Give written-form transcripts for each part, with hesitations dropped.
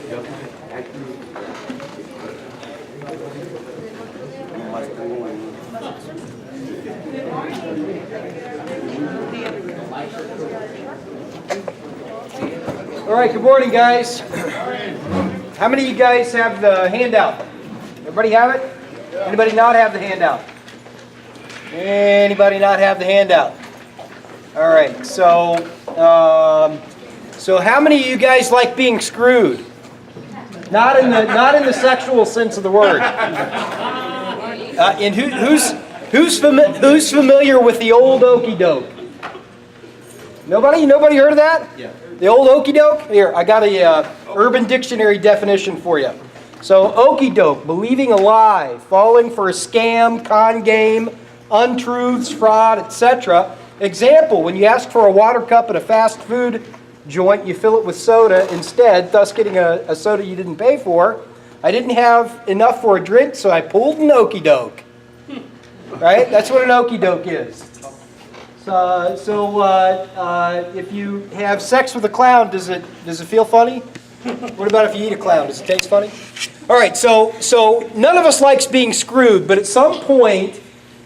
All right, good morning, guys. How many of you guys have the handout? Everybody have it? Anybody not have the handout? Anybody not have the handout? All right, so how many of you guys like being screwed? Not in the sexual sense of the word. And who's familiar with the old okey doke? Nobody heard of that? Yeah. The old okey doke? Here, I got a Urban Dictionary definition for you. So okey doke, believing a lie, falling for a scam, con game, untruths, fraud, etc. Example, when you ask for a water cup at a fast food joint, you fill it with soda instead, thus getting a soda you didn't pay for. I didn't have enough for a drink, so I pulled an okey doke. Right? That's what an okey doke is. So if you have sex with a clown, does it feel funny? What about if you eat a clown? Does it taste funny? All right, so none of us likes being screwed, but at some point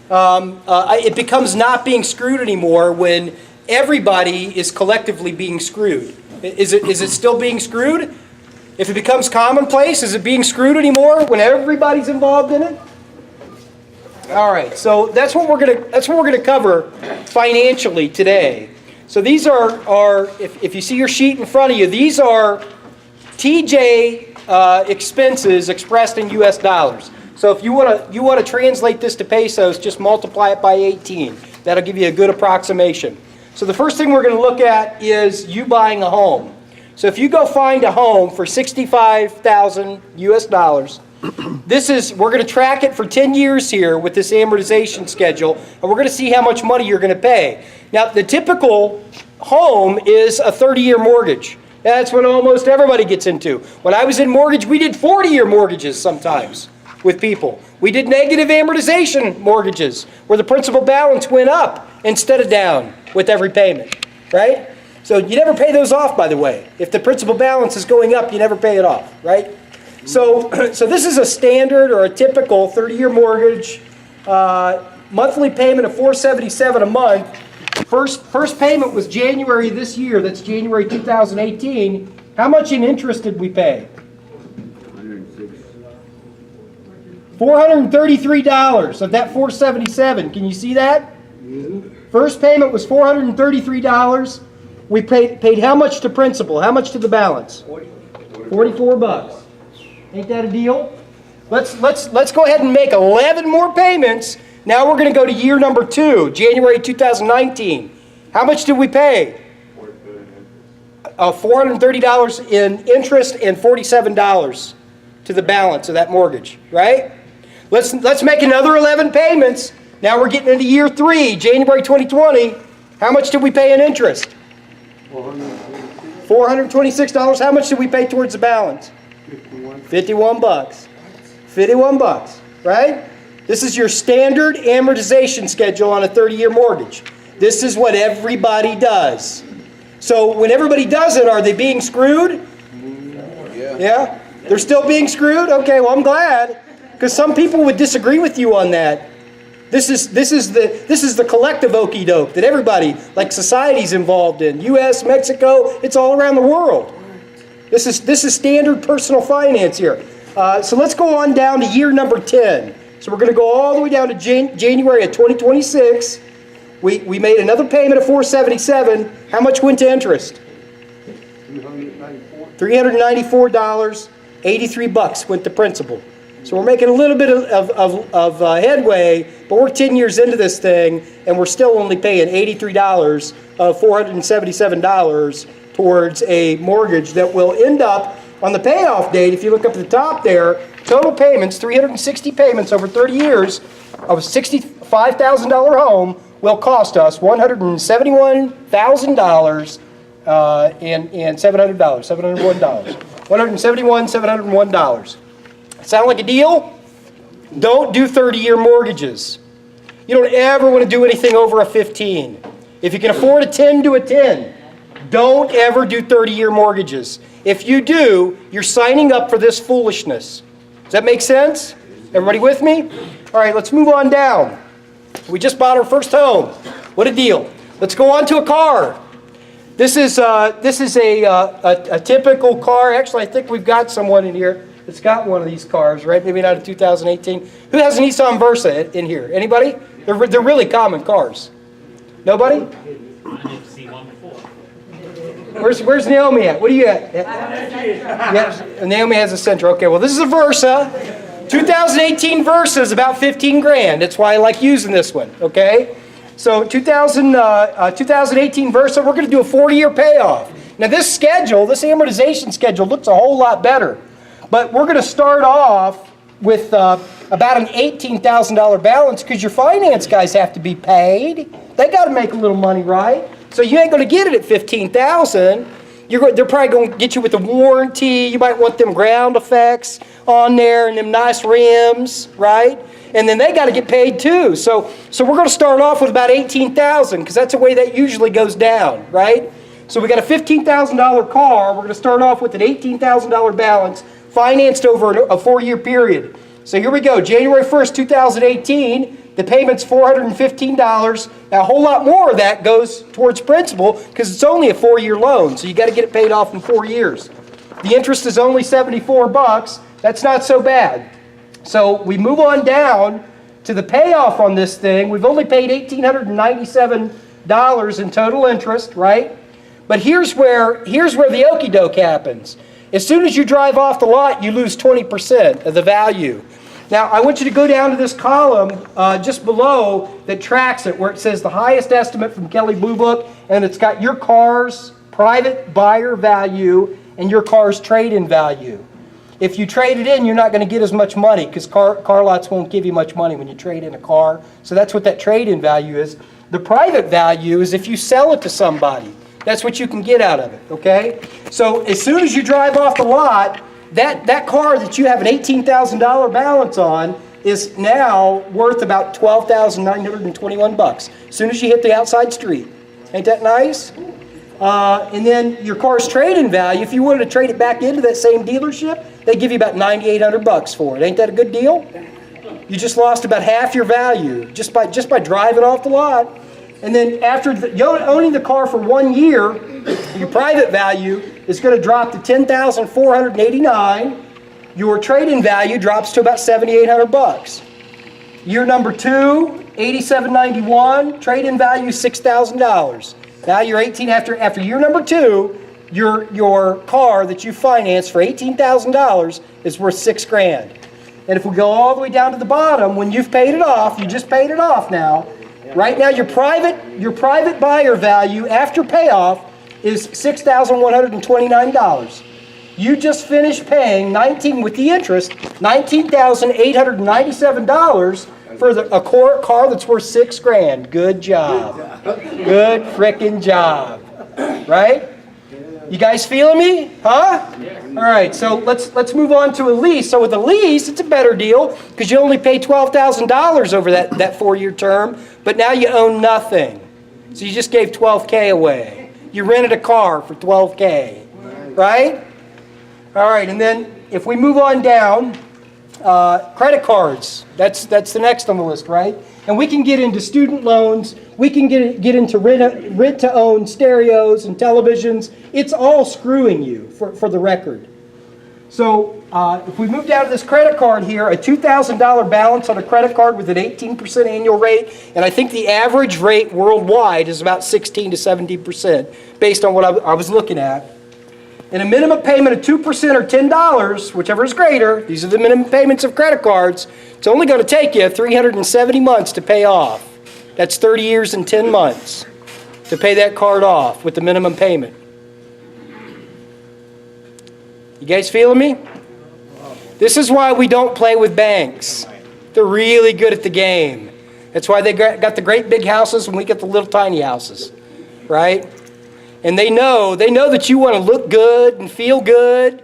it becomes not being screwed anymore when everybody is collectively being screwed. Is it still being screwed? If it becomes commonplace, is it being screwed anymore when everybody's involved in it? All right, so that's what we're gonna cover financially today. So these are if you see your sheet in front of you, these are TJ expenses expressed in U.S. dollars. So if you want to translate this to pesos, just multiply it by 18. That'll give you a good approximation. So the first thing we're going to look at is you buying a home. So if you go find a home for 65,000 U.S. dollars. We're going to track it for 10 years here with this amortization schedule, and we're going to see how much money you're going to pay. Now, the typical home is a 30-year mortgage. That's what almost everybody gets into. When I was in mortgage, we did 40-year mortgages sometimes with people. We did negative amortization mortgages where the principal balance went up instead of down with every payment, right? So you never pay those off, by the way. If the principal balance is going up, you never pay it off, right? So this is a standard or a typical 30-year mortgage, monthly payment of $477 a month. First payment was January this year. That's January 2018. How much in interest did we pay? $433 of that $477. Can you see that? First payment was $433. We paid how much to principal? How much to the balance? $44. Ain't that a deal? Let's go ahead and make 11 more payments. Now we're going to go to year number 2, January 2019. How much did we pay? $430 in interest and $47 to the balance of that mortgage, right? Let's make another 11 payments. Now we're getting into year 3, January 2020. How much did we pay in interest? $426. How much did we pay towards the balance? $51. $51, right? This is your standard amortization schedule on a 30-year mortgage. This is what everybody does. So when everybody does it, are they being screwed? Yeah? They're still being screwed? Okay, well, I'm glad. Because some people would disagree with you on that. This is the collective okey doke that everybody, like society's involved in. U.S., Mexico, it's all around the world. This is standard personal finance here. So let's go on down to year number 10. So we're going to go all the way down to January of 2026. We made another payment of $477. How much went to interest? $394. $83 went to principal. So we're making a little bit of headway, but we're 10 years into this thing, and we're still only paying $83 of $477 towards a mortgage that will end up on the payoff date. If you look up at the top there, total payments, 360 payments over 30 years of a $65,000 home will cost us $171,000 and $701. $701. Sound like a deal? Don't do 30-year mortgages. You don't ever want to do anything over a 15. If you can afford a 10, do a 10. Don't ever do 30-year mortgages. If you do, you're signing up for this foolishness. Does that make sense? Everybody with me? All right, let's move on down. We just bought our first home. What a deal. Let's go on to a car. This is a typical car. Actually, I think we've got someone in here that's got one of these cars, right? Maybe not a 2018. Who has a Nissan Versa in here? Anybody? They're really common cars. Nobody? I didn't see one before. Where's Naomi at? What do you got? Yeah, Naomi has a Sentra. Okay, well, this is a Versa. 2018 Versa is about 15 grand. That's why I like using this one, okay? So 2018 Versa, we're going to do a 4-year payoff. Now this amortization schedule looks a whole lot better. But we're going to start off with about an $18,000 balance because your finance guys have to be paid. They got to make a little money, right? So you ain't going to get it at $15,000. They're probably going to get you with a warranty. You might want them ground effects on there and them nice rims, right? And then they got to get paid too. So we're going to start off with about $18,000 because that's the way that usually goes down, right? So we got a $15,000 car. We're going to start off with an $18,000 balance financed over a 4-year period. So here we go. January 1st, 2018. The payment's $415. Now a whole lot more of that goes towards principal because it's only a 4-year loan. So you got to get it paid off in 4 years. The interest is only $74. That's not so bad. So we move on down to the payoff on this thing. We've only paid $1,897 in total interest, right? But here's where the okie doke happens. As soon as you drive off the lot, you lose 20% of the value. Now, I want you to go down to this column just below that tracks it, where it says the highest estimate from Kelley Blue Book, and it's got your car's private buyer value and your car's trade-in value. If you trade it in, you're not going to get as much money because car lots won't give you much money when you trade in a car. So that's what that trade-in value is. The private value is if you sell it to somebody. That's what you can get out of it, okay? So as soon as you drive off the lot, that car that you have an $18,000 balance on is now worth about $12,921 as soon as you hit the outside street. Ain't that nice? And then your car's trade-in value, if you wanted to trade it back into that same dealership, they give you about $9,800 for it. Ain't that a good deal? You just lost about half your value just by driving off the lot. And then after owning the car for 1 year, your private value is going to drop to $10,489. Your trade-in value drops to about $7,800. Year number 2, $8,791. Trade-in value $6,000. Now you're 18 after year number 2. Your car that you financed for $18,000 is worth $6 grand. And if we go all the way down to the bottom, when you've paid it off, you just paid it off now. Right now, your private buyer value after payoff is $6,129. You just finished paying with the interest, $19,897 for a car that's worth $6 grand. Good job. Good frickin' job. Right? You guys feeling me? Huh? All right, so let's move on to a lease. So with a lease, it's a better deal because you only pay $12,000 over that 4-year term, but now you own nothing. So you just gave $12K away. You rented a car for $12K, right? All right, and then if we move on down, credit cards. That's the next on the list, right? And we can get into student loans. We can get into rent-to-own stereos and televisions. It's all screwing you, for the record. So if we move down to this credit card here, a $2,000 balance on a credit card with an 18% annual rate, and I think the average rate worldwide is about 16 to 17% based on what I was looking at. And a minimum payment of 2% or $10, whichever is greater, these are the minimum payments of credit cards, it's only going to take you 370 months to pay off. That's 30 years and 10 months to pay that card off with the minimum payment. You guys feeling me? This is why we don't play with banks. They're really good at the game. That's why they got the great big houses and we get the little tiny houses, right? And they know that you want to look good and feel good.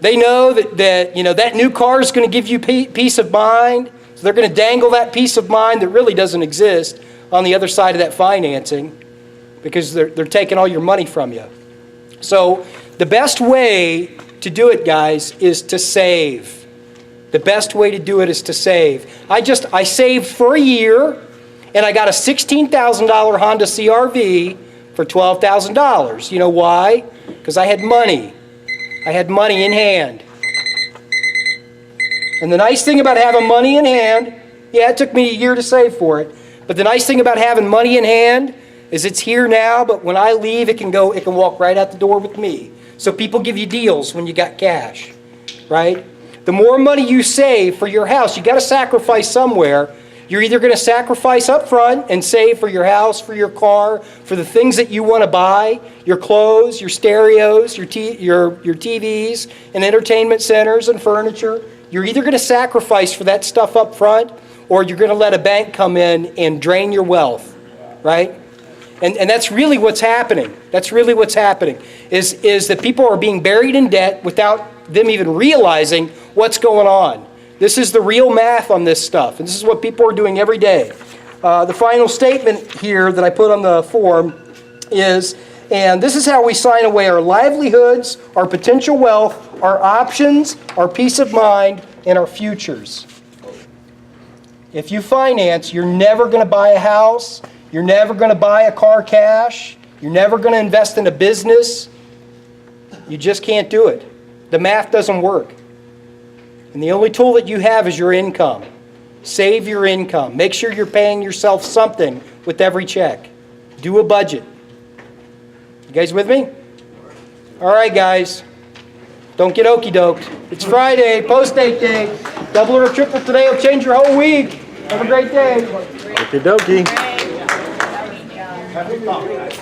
They know that new car is going to give you peace of mind. So they're going to dangle that peace of mind that really doesn't exist on the other side of that financing. because they're taking all your money from you. So the best way to do it, guys, is to save. The best way to do it is to save. I saved for a year, and I got a $16,000 Honda CR-V for $12,000. You know why? Because I had money. I had money in hand. And the nice thing about having money in hand, yeah, it took me a year to save for it, but the nice thing about having money in hand is it's here now, but when I leave, it can walk right out the door with me. So people give you deals when you got cash, right? The more money you save for your house, you got to sacrifice somewhere. You're either going to sacrifice up front and save for your house, for your car, for the things that you want to buy, your clothes, your stereos, your TVs, and entertainment centers and furniture. You're either going to sacrifice for that stuff up front, or you're going to let a bank come in and drain your wealth, right? And that's really what's happening. That's really what's happening, is that people are being buried in debt without them even realizing what's going on. This is the real math on this stuff, and this is what people are doing every day. The final statement here that I put on the form is, and this is how we sign away our livelihoods, our potential wealth, our options, our peace of mind, and our futures. If you finance, you're never going to buy a house. You're never going to buy a car cash. You're never going to invest in a business. You just can't do it. The math doesn't work. And the only tool that you have is your income. Save your income. Make sure you're paying yourself something with every check. Do a budget. You guys with me? All right, guys. Don't get okey-doked. It's Friday, post-date day. Double or triple today will change your whole week. Have a great day. Okie dokie. Great job.